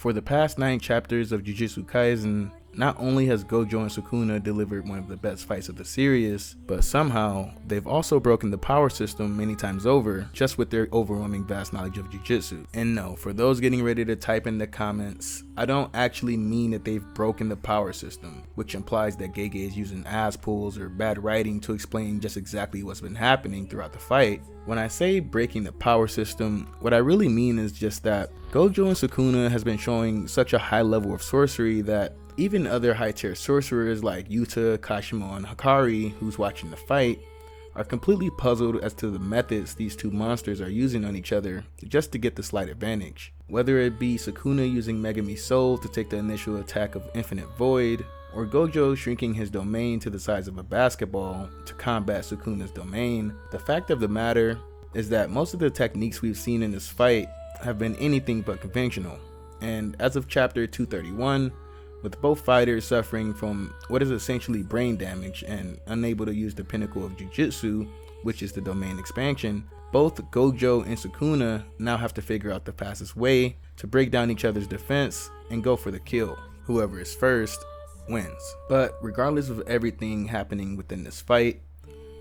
For the past 9 chapters of Jujutsu Kaisen, not only has Gojo and Sukuna delivered one of the best fights of the series, but somehow they've also broken the power system many times over just with their overwhelming vast knowledge of Jujutsu. And no, for those getting ready to type in the comments, I don't actually mean that they've broken the power system, which implies that Gege is using ass pulls or bad writing to explain just exactly what's been happening throughout the fight. When I say breaking the power system, what I really mean is just that Gojo and Sukuna has been showing such a high level of sorcery that even other high-tier sorcerers like Yuta, Kashimo, and Hakari, who's watching the fight, are completely puzzled as to the methods these two monsters are using on each other just to get the slight advantage. Whether it be Sukuna using Megumi's soul to take the initial attack of Infinite Void, or Gojo shrinking his domain to the size of a basketball to combat Sukuna's domain, the fact of the matter is that most of the techniques we've seen in this fight have been anything but conventional. And as of chapter 231, with both fighters suffering from what is essentially brain damage and unable to use the pinnacle of Jujutsu, which is the domain expansion, both Gojo and Sukuna now have to figure out the fastest way to break down each other's defense and go for the kill. Whoever is first wins. But regardless of everything happening within this fight,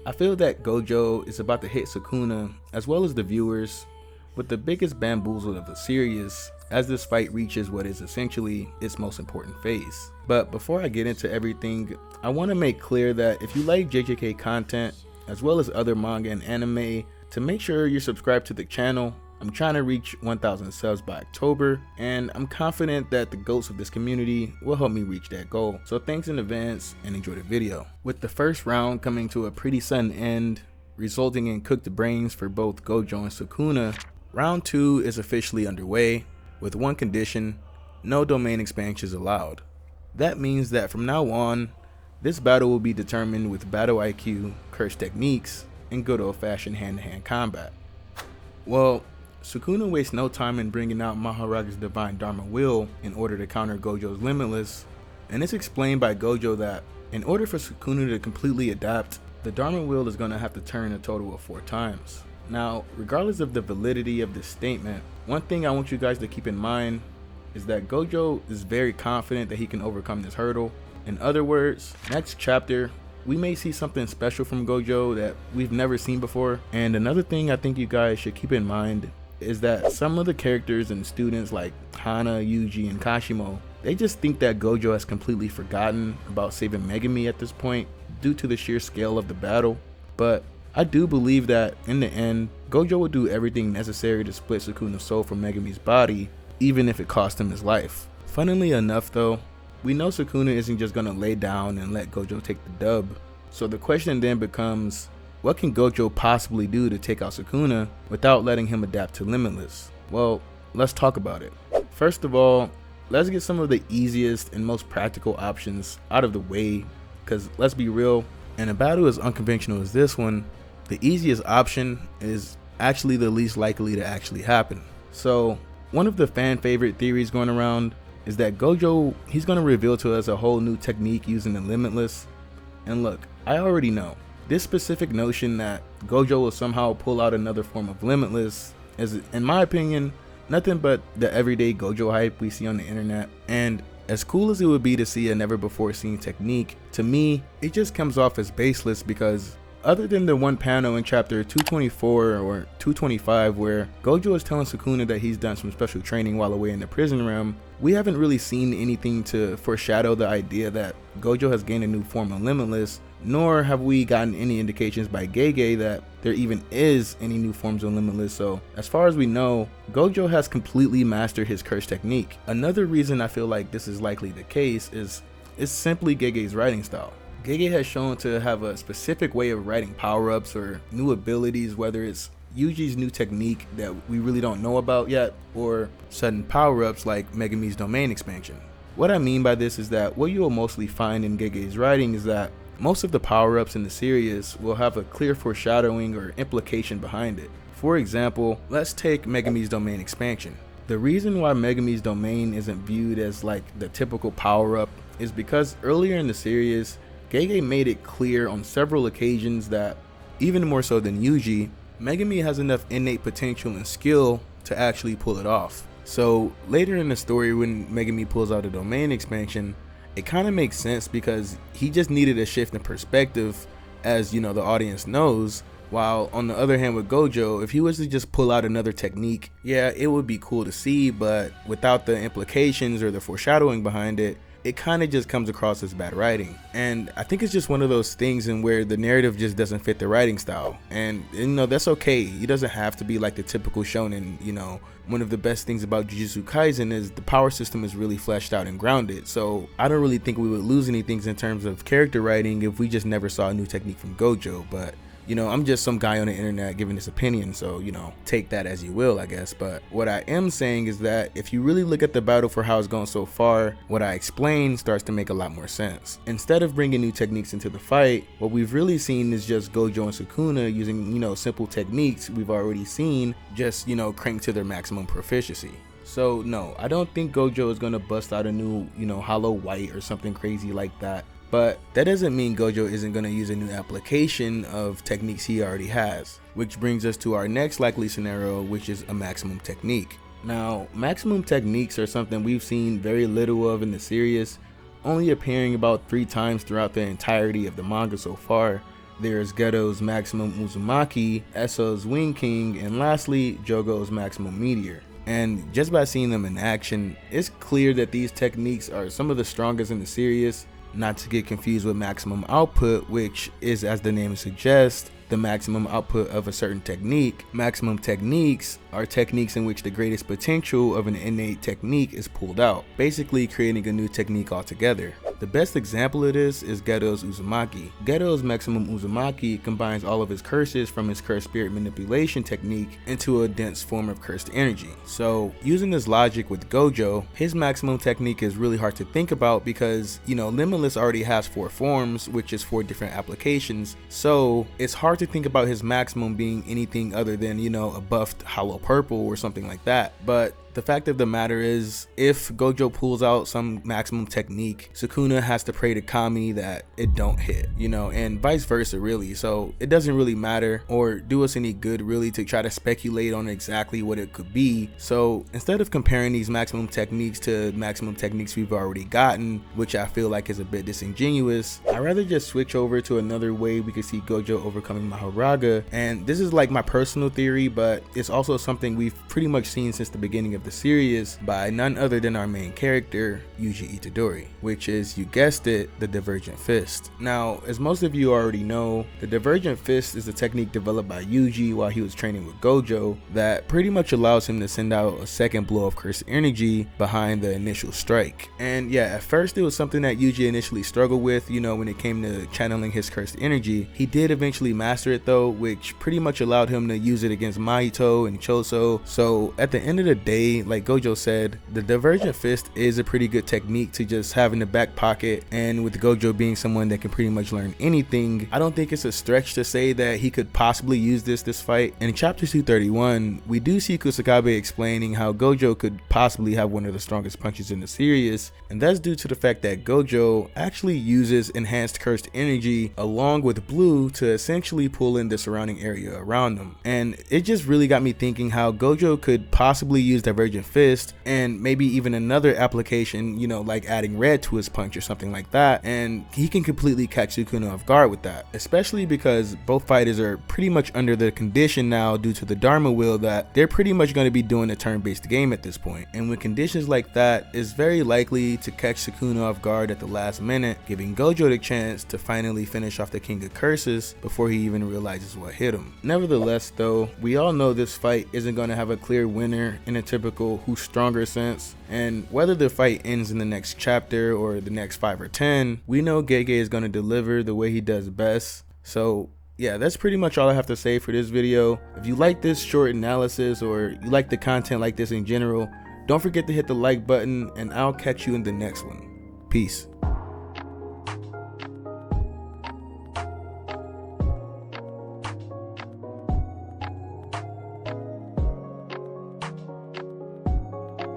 I feel that Gojo is about to hit Sukuna, as well as the viewers, with the biggest bamboozle of the series as this fight reaches what is essentially its most important phase. But before I get into everything, I want to make clear that if you like JJK content, as well as other manga and anime, to make sure you're subscribed to the channel. I'm trying to reach 1,000 subs by October, and I'm confident that the goats of this community will help me reach that goal. So thanks in advance and enjoy the video. With the first round coming to a pretty sudden end, resulting in cooked brains for both Gojo and Sukuna, round 2 is officially underway, with one condition: no domain expansions allowed. That means that from now on, this battle will be determined with battle IQ, curse techniques, and good old-fashioned hand-to-hand combat. Well, Sukuna wastes no time in bringing out Maharaga's divine Dharma Will in order to counter Gojo's Limitless, and it's explained by Gojo that in order for Sukuna to completely adapt, the Dharma Will is going to have to turn a total of 4 times. Now, regardless of the validity of this statement, one thing I want you guys to keep in mind is that Gojo is very confident that he can overcome this hurdle. In other words, next chapter, we may see something special from Gojo that we've never seen before. And another thing I think you guys should keep in mind is that some of the characters and students like Hana, Yuji, and Kashimo, they just think that Gojo has completely forgotten about saving Megumi at this point due to the sheer scale of the battle. But I do believe that in the end, Gojo will do everything necessary to split Sukuna's soul from Megumi's body, even if it cost him his life. Funnily enough though, we know Sukuna isn't just gonna lay down and let Gojo take the dub. So the question then becomes, what can Gojo possibly do to take out Sukuna without letting him adapt to Limitless? Well, let's talk about it. First of all, let's get some of the easiest and most practical options out of the way, because let's be real, in a battle as unconventional as this one, the easiest option is actually the least likely to actually happen. So one of the fan favorite theories going around is that Gojo, he's going to reveal to us a whole new technique using the Limitless. And look, I already know this specific notion that Gojo will somehow pull out another form of Limitless is, in my opinion, nothing but the everyday Gojo hype we see on the internet. And as cool as it would be to see a never before seen technique, to me, it just comes off as baseless, because other than the one panel in chapter 224 or 225 where Gojo is telling Sukuna that he's done some special training while away in the prison realm, we haven't really seen anything to foreshadow the idea that Gojo has gained a new form of Limitless, nor have we gotten any indications by Gege that there even is any new forms of Limitless. So as far as we know, Gojo has completely mastered his curse technique. Another reason I feel like this is likely the case is simply Gege's writing style. Gege has shown to have a specific way of writing power-ups or new abilities, whether it's Yuji's new technique that we really don't know about yet, or sudden power-ups like Megumi's domain expansion. What I mean by this is that what you will mostly find in Gege's writing is that most of the power-ups in the series will have a clear foreshadowing or implication behind it. For example, let's take Megumi's domain expansion. The reason why Megumi's domain isn't viewed as like the typical power-up is because earlier in the series, Gege made it clear on several occasions that, even more so than Yuji, Megumi has enough innate potential and skill to actually pull it off. So later in the story, when Megumi pulls out a domain expansion, it kind of makes sense because he just needed a shift in perspective, as you know, the audience knows. While on the other hand with Gojo, if he was to just pull out another technique, yeah, it would be cool to see, but without the implications or the foreshadowing behind it, it kind of just comes across as bad writing. And I think it's just one of those things in where the narrative just doesn't fit the writing style. And you know, that's okay. He doesn't have to be like the typical shonen. You know, one of the best things about Jujutsu Kaisen is the power system is really fleshed out and grounded. So I don't really think we would lose anything in terms of character writing if we just never saw a new technique from Gojo. But you know, I'm just some guy on the internet giving his opinion, so, you know, take that as you will, I guess. But what I am saying is that if you really look at the battle for how it's gone so far, what I explained starts to make a lot more sense. Instead of bringing new techniques into the fight, what we've really seen is just Gojo and Sukuna using, you know, simple techniques we've already seen, just, you know, cranked to their maximum proficiency. So no, I don't think Gojo is going to bust out a new, you know, Hollow White or something crazy like that. But that doesn't mean Gojo isn't going to use a new application of techniques he already has, which brings us to our next likely scenario, which is a maximum technique. Now, maximum techniques are something we've seen very little of in the series, only appearing about 3 times throughout the entirety of the manga so far. There's Geto's maximum Uzumaki, Eso's Wing King, and lastly, Jogo's maximum Meteor. And just by seeing them in action, it's clear that these techniques are some of the strongest in the series. Not to get confused with maximum output, which is, as the name suggests, the maximum output of a certain technique. Maximum techniques are techniques in which the greatest potential of an innate technique is pulled out, basically creating a new technique altogether. The best example of this is Geto's Uzumaki. Geto's maximum Uzumaki combines all of his curses from his cursed spirit manipulation technique into a dense form of cursed energy. So using this logic with Gojo, his maximum technique is really hard to think about because, you know, Limitless already has 4 forms, which is 4 different applications. So it's hard to think about his maximum being anything other than, you know, a buffed hollow purple or something like that. But the fact of the matter is, if Gojo pulls out some maximum technique, Sukuna has to pray to Kami that it don't hit, you know, and vice versa really. So it doesn't really matter or do us any good really to try to speculate on exactly what it could be. So instead of comparing these maximum techniques to maximum techniques we've already gotten, which I feel like is a bit disingenuous, I'd rather just switch over to another way we could see Gojo overcoming Mahoraga. And this is like my personal theory, but it's also something we've pretty much seen since the beginning of the series by none other than our main character, Yuji Itadori, which is, you guessed it, the Divergent Fist. Now, as most of you already know, the Divergent Fist is a technique developed by Yuji while he was training with Gojo that pretty much allows him to send out a second blow of cursed energy behind the initial strike. And yeah, at first it was something that Yuji initially struggled with, you know, when it came to channeling his cursed energy. He did eventually master it though, which pretty much allowed him to use it against Mahito and Choso. So at the end of the day, like Gojo said, the Divergent Fist is a pretty good technique to just have in the back pocket, and with Gojo being someone that can pretty much learn anything, I don't think it's a stretch to say that he could possibly use this fight. In chapter 231, we do see Kusakabe explaining how Gojo could possibly have one of the strongest punches in the series, and that's due to the fact that Gojo actually uses enhanced cursed energy along with blue to essentially pull in the surrounding area around him. And it just really got me thinking how Gojo could possibly use Divergent Fist and maybe even another application, you know, like adding red to his punch or something like that, and he can completely catch Sukuna off guard with that, especially because both fighters are pretty much under the condition now due to the Dharma wheel that they're pretty much going to be doing a turn-based game at this point. And with conditions like that, it's very likely to catch Sukuna off guard at the last minute, giving Gojo the chance to finally finish off the King of Curses before he even realizes what hit him. Nevertheless though, we all know this fight isn't going to have a clear winner in a typical who's stronger sense, and whether the fight ends in the next chapter or the next 5 or 10, we know Gege is going to deliver the way he does best. So yeah, that's pretty much all I have to say for this video. If you like this short analysis or you like the content like this in general, don't forget to hit the like button, and I'll catch you in the next one. Peace.